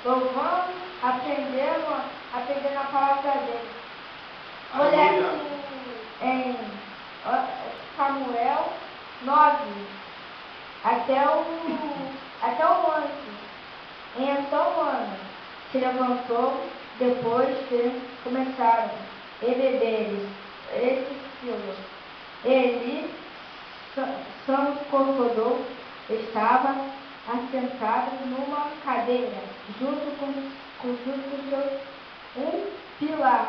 louvando, aprendendo a palavra dele. Olha em Samuel 9, até o 11. Então Ana se levantou depois que começaram a beber esse estilo. Ele, Santo estava assentado numa cadeira, junto com seu pilar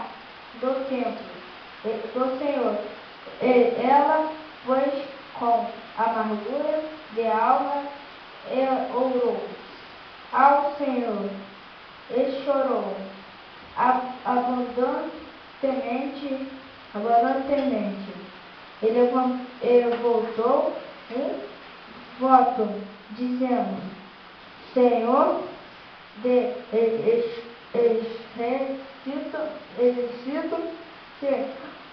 do templo do Senhor. Ela, pois, com amargura de alma, orou ao Senhor e chorou abundantemente. Ele voltou um voto, dizendo: Senhor, se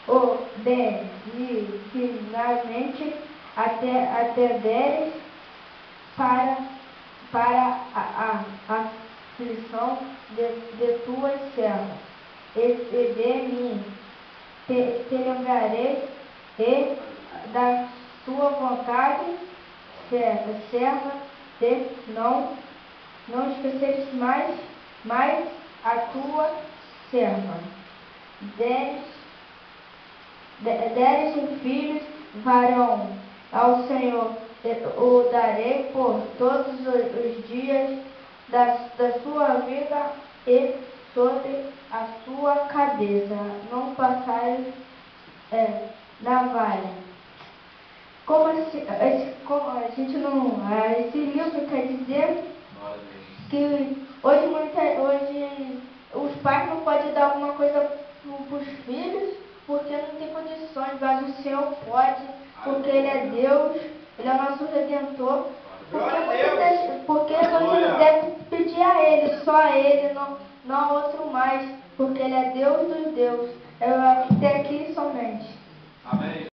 o bem e finalmente até deres para a aflição de tuas servas, e de mim te lembrarei e da tua vontade, serva, de não esqueceres mais a tua serva. Deres um filho varão ao Senhor, o darei por todos os dias da sua vida, e sobre a sua cabeça não passarei navalha. Como a gente não. Esse livro quer dizer que hoje os pais não podem dar alguma coisa para os filhos porque não tem condições, mas o Senhor pode, porque Ele é Deus, Ele é o nosso Redentor. Porque você deve pedir a Ele, só a Ele, não a outro mais, porque Ele é Deus dos deuses, é até aqui somente. Amém.